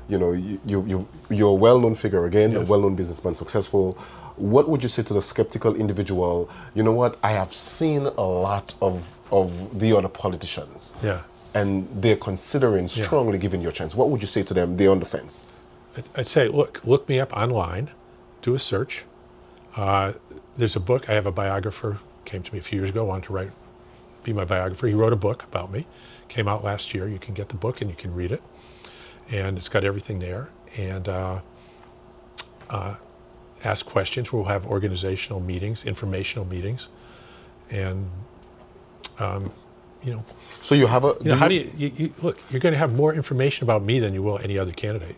You're a well-known figure again, a well-known businessman, successful. What would you say to the skeptical individual? You know what? I have seen a lot of the other politicians. Yeah. And they're considering strongly giving you a chance. What would you say to them? They're on the fence. I'd say, look me up online, do a search. There's a book. I have a biographer, came to me a few years ago, wanted to be my biographer. He wrote a book about me, came out last year. You can get the book and you can read it. And it's got everything there. And ask questions. We'll have organizational meetings, informational meetings. And, So you have a... how do you look, you're going to have more information about me than you will any other candidate.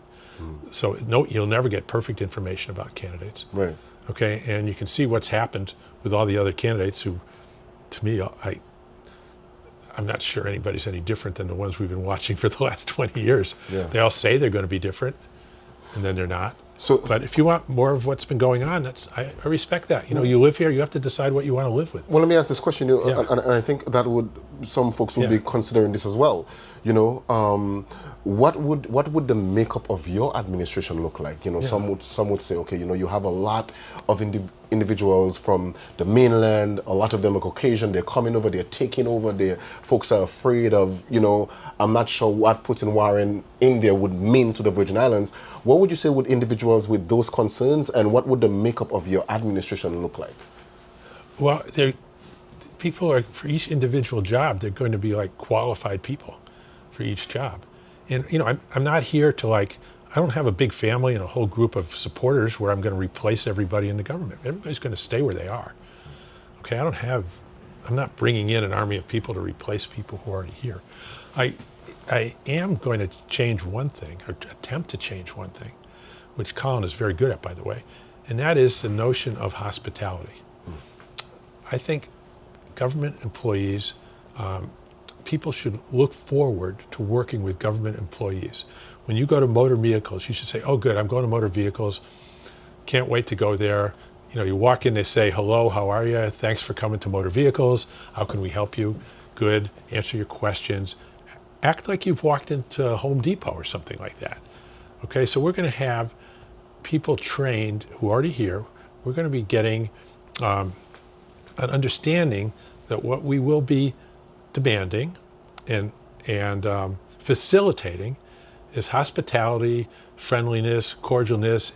So you'll never get perfect information about candidates. Right. Okay, and you can see what's happened with all the other candidates who, to me, I'm not sure anybody's any different than the ones we've been watching for the last 20 years. Yeah. They all say they're going to be different, and then they're not. So, but if you want more of what's been going on, I respect that. You live here, you have to decide what you want to live with. Well, let me ask this question, and I think that some folks would be considering this as well. What would the makeup of your administration look like? Some would say, okay, you have a lot of individuals from the mainland. A lot of them are Caucasian. They're coming over. They're taking over. Folks are afraid of. I'm not sure what putting Warren in there would mean to the Virgin Islands. What would you say would individuals with those concerns, and what would the makeup of your administration look like? Well, people are, for each individual job, they're going to be like qualified people for each job. And, I'm not here to I don't have a big family and a whole group of supporters where I'm going to replace everybody in the government. Everybody's going to stay where they are. Okay, I'm not bringing in an army of people to replace people who are already here. I am going to change one thing, or attempt to change one thing, which Colin is very good at, by the way, and that is the notion of hospitality. I think government employees, people should look forward to working with government employees. When you go to motor vehicles, you should say, oh good, I'm going to motor vehicles, can't wait to go there. You walk in, they say, hello, how are you? Thanks for coming to motor vehicles. How can we help you? Good, answer your questions. Act like you've walked into Home Depot or something like that. Okay, so we're going to have people trained who are already here. We're going to be getting an understanding that what we will be demanding and facilitating is hospitality, friendliness, cordialness,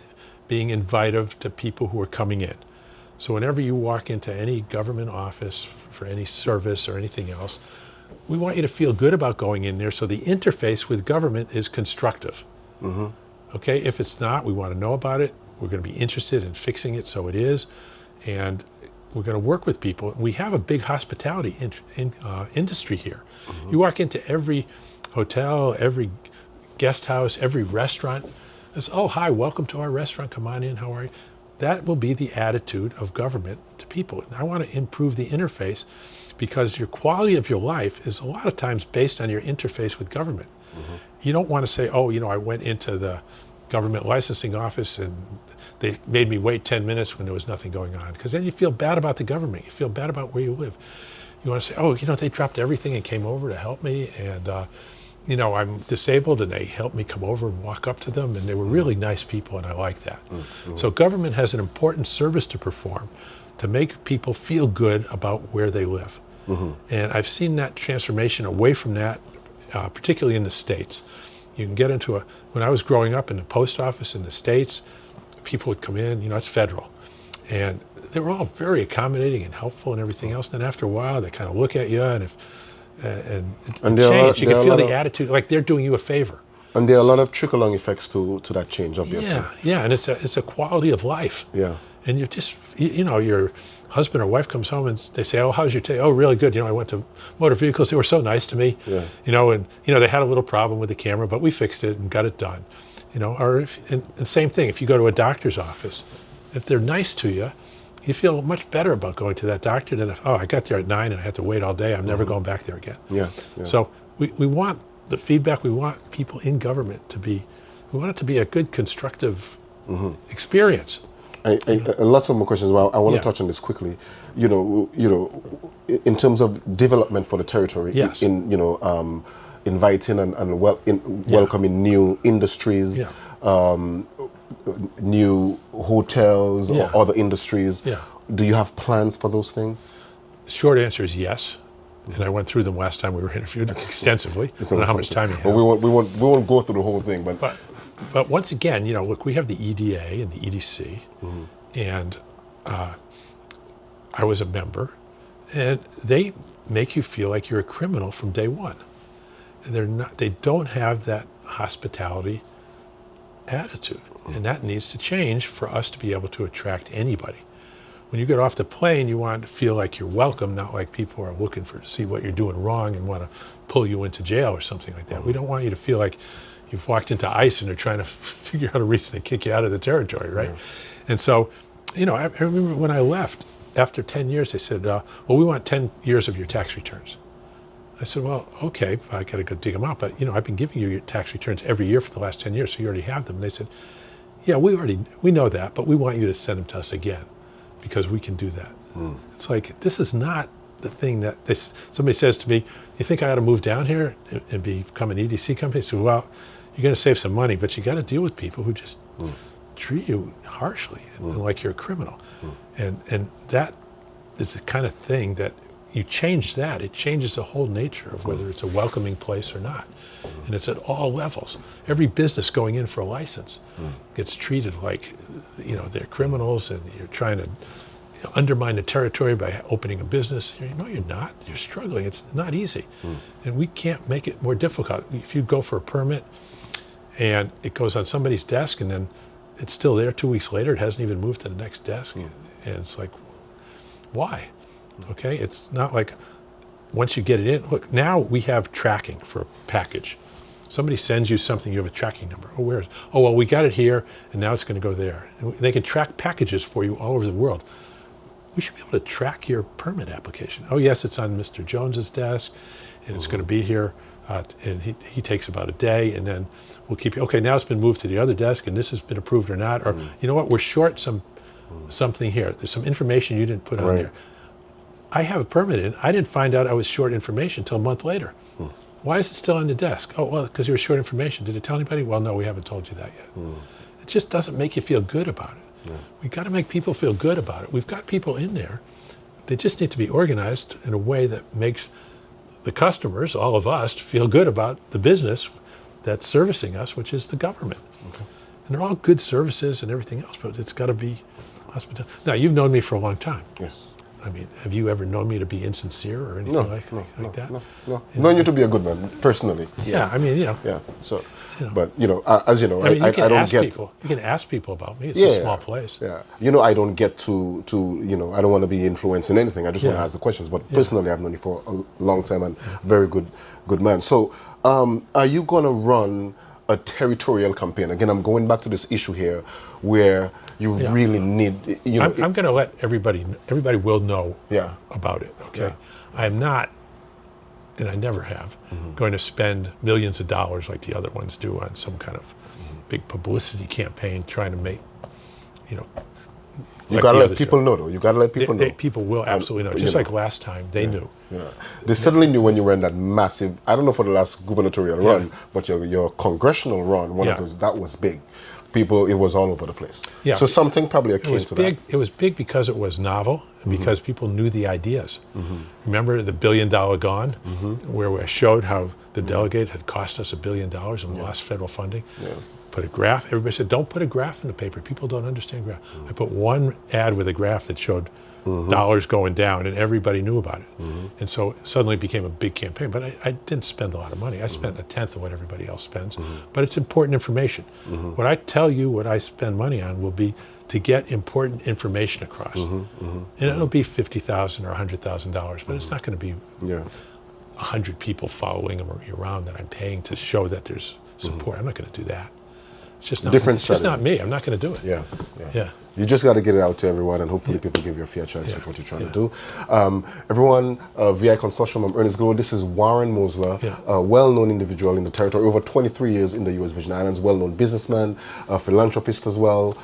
being invitive to people who are coming in. So whenever you walk into any government office for any service or anything else, we want you to feel good about going in there so the interface with government is constructive. Mm-hmm. Okay, if it's not, we want to know about it. We're going to be interested in fixing it so it is. And we're going to work with people. We have a big hospitality industry here. Mm-hmm. You walk into every hotel, every guest house, every restaurant is, oh, hi, welcome to our restaurant. Come on in. How are you? That will be the attitude of government to people. And I want to improve the interface because your quality of your life is a lot of times based on your interface with government. Mm-hmm. You don't want to say, oh, I went into the government licensing office and they made me wait 10 minutes when there was nothing going on. Because then you feel bad about the government. You feel bad about where you live. You want to say, oh, they dropped everything and came over to help me. And, I'm disabled and they helped me come over and walk up to them. And they were really nice people and I like that. Mm-hmm. So government has an important service to perform to make people feel good about where they live. Mm-hmm. And I've seen that transformation away from that, particularly in the States. You can get into when I was growing up in the post office in the States, people would come in, it's federal. And they were all very accommodating and helpful and everything else. And then after a while, they kind of look at you and change. You can feel the attitude like they're doing you a favor. And there are a lot of trickle-along effects to that change, obviously. Yeah, and it's a quality of life. Yeah. And you just, your husband or wife comes home and they say, oh, how's your day? Oh, really good. I went to motor vehicles. They were so nice to me. Yeah. And they had a little problem with the camera, but we fixed it and got it done. And same thing, if you go to a doctor's office, if they're nice to you, you feel much better about going to that doctor than if, I got there at 9 and I had to wait all day. I'm never going back there again. Yeah. So we want the feedback. We want people in government we want it to be a good, constructive experience. Lots of more questions. Well, I want to touch on this quickly. In terms of development for the territory, yes. Inviting and welcoming new industries, new hotels or other industries. Yeah. Do you have plans for those things? Short answer is yes. And I went through them last time we were interviewed extensively. I don't know how much time you have. Well, we won't go through the whole thing, but once again, look, we have the EDA and the EDC, and I was a member, and they make you feel like you're a criminal from day one. They don't have that hospitality attitude, and that needs to change for us to be able to attract anybody. When you get off the plane, you want to feel like you're welcome, not like people are looking to see what you're doing wrong and want to pull you into jail or something like that. We don't want you to feel like you've walked into ICE and they're trying to figure out a reason to kick you out of the territory, right? Yeah. And so, I remember when I left, after 10 years, they said, well, we want 10 years of your tax returns. I said, well, okay, I got to go dig them out. But, I've been giving you your tax returns every year for the last 10 years, so you already have them. And they said, yeah, we know that, but we want you to send them to us again because we can do that. It's like, this is not the thing that somebody says to me, you think I ought to move down here and become an EDC company? So, well, you're going to save some money, but you got to deal with people who just treat you harshly and like you're a criminal. And that is the kind of thing that you change that, it changes the whole nature of whether it's a welcoming place or not. And it's at all levels. Every business going in for a license gets treated like, they're criminals and you're trying to undermine the territory by opening a business. No, you're not. You're struggling. It's not easy. And we can't make it more difficult. If you go for a permit and it goes on somebody's desk and then it's still there 2 weeks later, it hasn't even moved to the next desk. And it's like, why? Okay, it's not like once you get it in, look, now we have tracking for a package. Somebody sends you something, you have a tracking number. Oh, where is it? Oh, well, we got it here, and now it's going to go there. And they can track packages for you all over the world. We should be able to track your permit application. Oh, yes, it's on Mr. Jones's desk, and it's going to be here, and he takes about a day, and then we'll keep you. Okay, now it's been moved to the other desk, and this has been approved or not. Or, you know what, we're short something here. There's some information you didn't put on there. I have a permit in. I didn't find out I was short information until a month later. Why is it still on the desk? Oh, well, because you were short information. Did it tell anybody? Well, no, we haven't told you that yet. It just doesn't make you feel good about it. We've got to make people feel good about it. We've got people in there. They just need to be organized in a way that makes the customers, all of us, feel good about the business that's servicing us, which is the government. And they're all good services and everything else, but it's got to be hospitality. Now, you've known me for a long time. Yes. I mean, have you ever known me to be insincere or anything like that? No. Known you to be a good man, personally. Yes. Yeah, I mean, Yeah. So, but as you know, I don't get. You can ask people about me. It's a small place. Yeah. I don't get to I don't want to be influencing anything. I just want to ask the questions. But personally, I've known you for a long time and very good man. So, Are you going to run a territorial campaign? Again, I'm going back to this issue here where you really need, you know. I'm going to let everybody will know Yeah. about it, okay? Yeah. I am not, and I never have, going to spend millions of dollars like the other ones do on some kind of big publicity campaign trying to make, you know. You like got to the let others people do. know, though. You got to let people know. People will absolutely know. Just like last time, they knew. Yeah. They certainly knew when you were in that massive, I don't know for the last gubernatorial run, but your congressional run, one of those, that was big. People, it was all over the place. Yeah. So something probably akin to that. It was big because it was novel and because people knew the ideas. Remember the $1 billion gone, where I showed how the delegate had cost us $1 billion and lost federal funding? Put a graph. Everybody said, don't put a graph in the paper. People don't understand graph. I put one ad with a graph that showed dollars going down, and everybody knew about it. And so suddenly it became a big campaign. But I didn't spend a lot of money. I spent a tenth of what everybody else spends. But it's important information. What I tell you what I spend money on will be to get important information across. And it'll be $50,000 or $100,000, but it's not going to be 100 people following them around that I'm paying to show that there's support. I'm not going to do that. It's just not, Different it's just not me. I'm not going to do it. Yeah. You just got to get it out to everyone, and hopefully people give you a fair chance with what you're trying to do. Everyone, VI Consortium, I'm Ernest Gould. This is Warren Mosler, a well-known individual in the territory, over 23 years in the U.S. Virgin Islands, well-known businessman, philanthropist as well,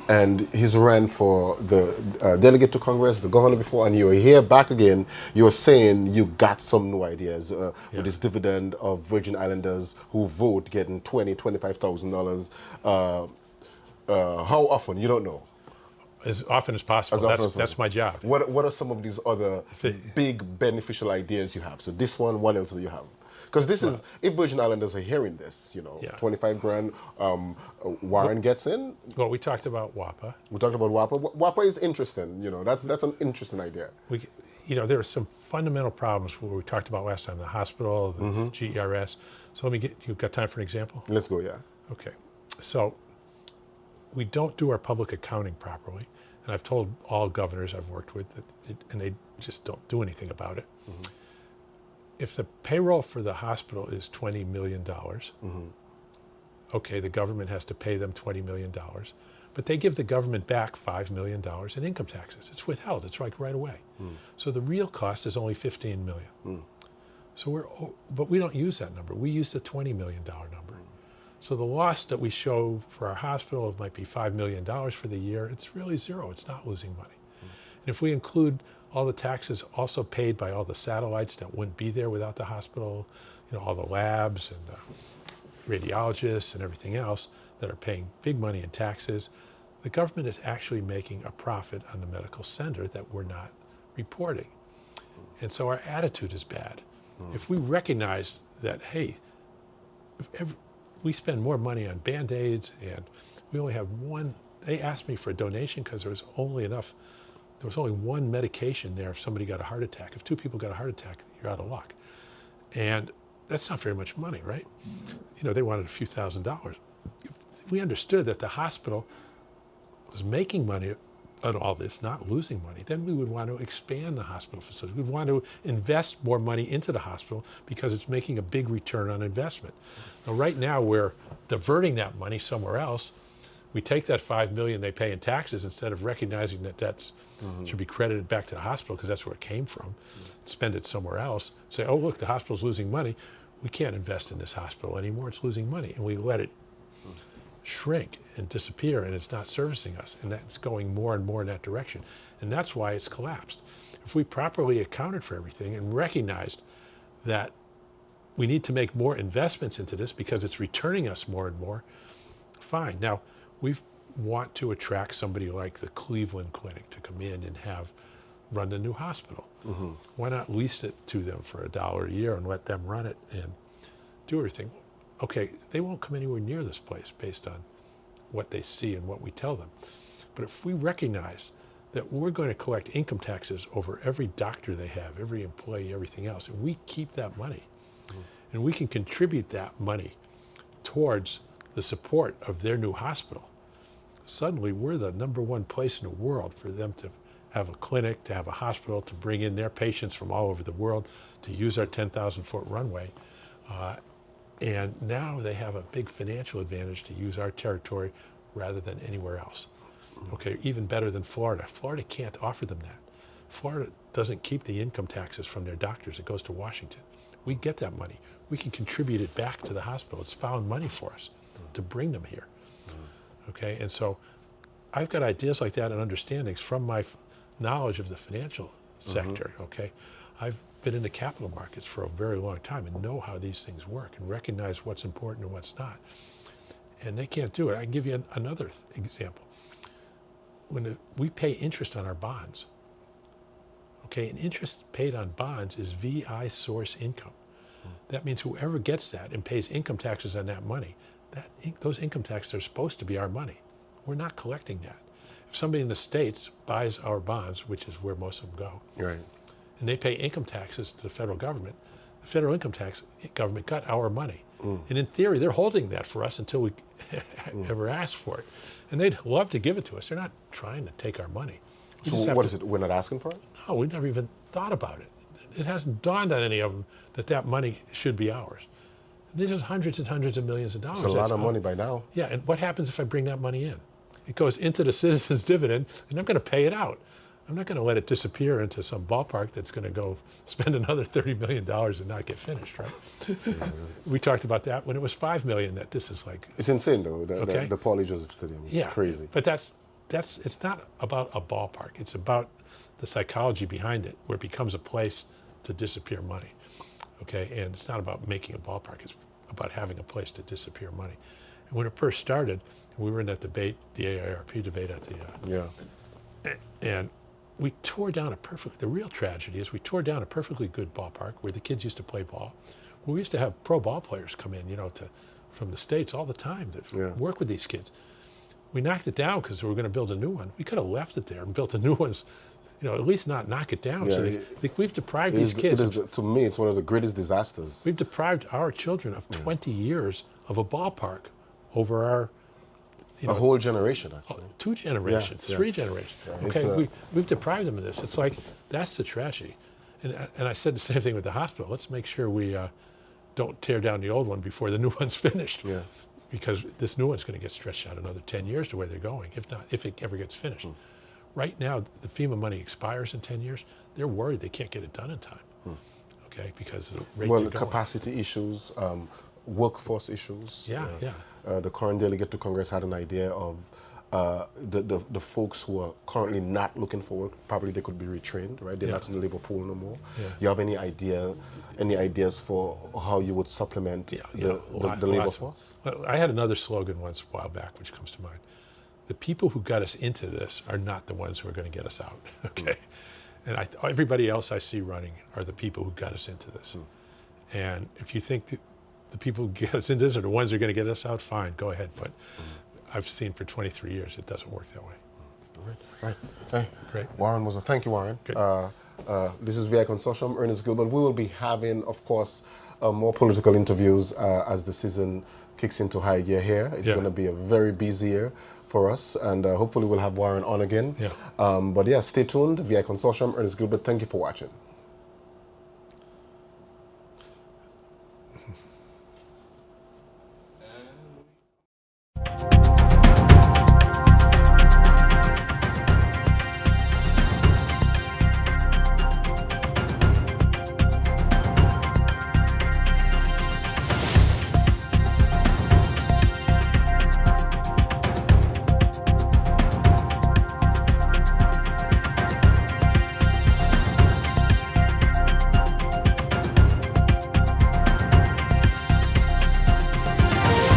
and he's ran for the delegate to Congress, the governor before, and you're here back again. You're saying you got some new ideas with this dividend of Virgin Islanders who vote getting $20,000, $25,000. How often? You don't know. As often as possible. That's my job. What are some of these other big beneficial ideas you have? So this one, what else do you have? Because this is, if Virgin Islanders are hearing this, you know, 25 grand, Warren gets in. Well, we talked about WAPA. We talked about WAPA. WAPA is interesting, you know, that's an interesting idea. There are some fundamental problems where we talked about last time, the hospital, the GERS. So you've got time for an example? Let's go, yeah. Okay. So we don't do our public accounting properly. And I've told all governors I've worked with, and they just don't do anything about it. If the payroll for the hospital is $20 million, okay, the government has to pay them $20 million, but they give the government back $5 million in income taxes. It's withheld, it's like right away. So the real cost is only $15 million. But we don't use that number. We use the $20 million number. So the loss that we show for our hospital might be $5 million for the year. It's really zero. It's not losing money. And if we include all the taxes also paid by all the satellites that wouldn't be there without the hospital, you know, all the labs and radiologists and everything else that are paying big money in taxes, the government is actually making a profit on the medical center that we're not reporting. And so our attitude is bad. If we recognize that, hey, we spend more money on Band-Aids and we only have one, they asked me for a donation because there was only one medication there if somebody got a heart attack. If 2 people got a heart attack, you're out of luck. And that's not very much money, right? You know, they wanted a few $1,000s. If we understood that the hospital was making money at all this, not losing money, then we would want to expand the hospital facility. We'd want to invest more money into the hospital because it's making a big return on investment. Now, right now, we're diverting that money somewhere else. We take that $5 million they pay in taxes instead of recognizing that that's should be credited back to the hospital because that's where it came from. Spend it somewhere else. Say, oh, look, the hospital's losing money. We can't invest in this hospital anymore. It's losing money. And we let it shrink and disappear, and it's not servicing us. And that's going more and more in that direction. And that's why it's collapsed. If we properly accounted for everything and recognized that we need to make more investments into this because it's returning us more and more, fine. Now, we want to attract somebody like the Cleveland Clinic to come in and run the new hospital. Why not lease it to them for $1 a year and let them run it and do everything? Okay, they won't come anywhere near this place based on what they see and what we tell them. But if we recognize that we're going to collect income taxes over every doctor they have, every employee, everything else, and we keep that money, and we can contribute that money towards the support of their new hospital, suddenly we're the #1 place in the world for them to have a clinic, to have a hospital, to bring in their patients from all over the world, to use our 10,000-foot runway. And now they have a big financial advantage to use our territory rather than anywhere else. Okay, even better than Florida. Florida can't offer them that. Florida doesn't keep the income taxes from their doctors. It goes to Washington. We get that money. We can contribute it back to the hospital. It's found money for us to bring them here. Okay, and so I've got ideas like that and understandings from my knowledge of the financial sector. Okay, I've been in the capital markets for a very long time and know how these things work and recognize what's important and what's not. And they can't do it. I can give you another example. When we pay interest on our bonds, okay, and interest paid on bonds is VI source income. That means whoever gets that and pays income taxes on that money, those income taxes are supposed to be our money. We're not collecting that. If somebody in the States buys our bonds, which is where most of them go, Right. and they pay income taxes to the federal government, the federal income tax government got our money. And in theory, they're holding that for us until we ever ask for it. And they'd love to give it to us. They're not trying to take our money. So what is it? We're not asking for it? No, we never even thought about it. It hasn't dawned on any of them that money should be ours. These are hundreds and hundreds of millions of dollars. It's a lot of money by now. Yeah, and what happens if I bring that money in? It goes into the citizens' dividend, and I'm going to pay it out. I'm not going to let it disappear into some ballpark that's going to go spend another $30 million and not get finished, right? We talked about that when it was $5 million, that this is like... It's insane, though, the Paulie Joseph Stadium. It's yeah, crazy. But it's not about a ballpark. It's about the psychology behind it, where it becomes a place to disappear money, okay? And it's not about making a ballpark. It's about having a place to disappear money. And when it first started, we were in that debate, the AARP debate at the... And we tore down the real tragedy is we tore down a perfectly good ballpark where the kids used to play ball. We used to have pro ball players come in, from the States all the time to work with these kids. We knocked it down because we were going to build a new one. We could have left it there and built a new one, at least not knock it down. Yeah, So we've deprived these kids. To me, it's one of the greatest disasters. We've deprived our children of 20 years of a ballpark over our... a whole generation, actually. 2 generations, 3 generations. Yeah, okay, we've deprived them of this. It's like, that's the tragedy. And I said the same thing with the hospital. Let's make sure we don't tear down the old one before the new one's finished. Yeah. Because this new one's going to get stretched out another 10 years to where they're going, if it ever gets finished. Right now, the FEMA money expires in 10 years. They're worried they can't get it done in time. Okay, because of the rate they're going. Capacity issues, workforce issues. The current delegate to Congress had an idea of the folks who are currently not looking for work, probably they could be retrained, right? They're not in the labor pool no more. You have any ideas for how you would supplement the labor force? I had another slogan once a while back, which comes to mind. The people who got us into this are not the ones who are going to get us out, okay? And everybody else I see running are the people who got us into this. And if you think the people who get us into this are the ones who are going to get us out, fine, go ahead. But I've seen for 23 years, it doesn't work that way. All right. Hey, great. Warren Mosler, thank you, Warren. This is VI Consortium, Ernest Gilbert. We will be having, of course, more political interviews as the season kicks into high gear here. It's going to be a very busy year for us, and hopefully we'll have Warren on again. But stay tuned. VI Consortium, Ernest Gilbert, thank you for watching.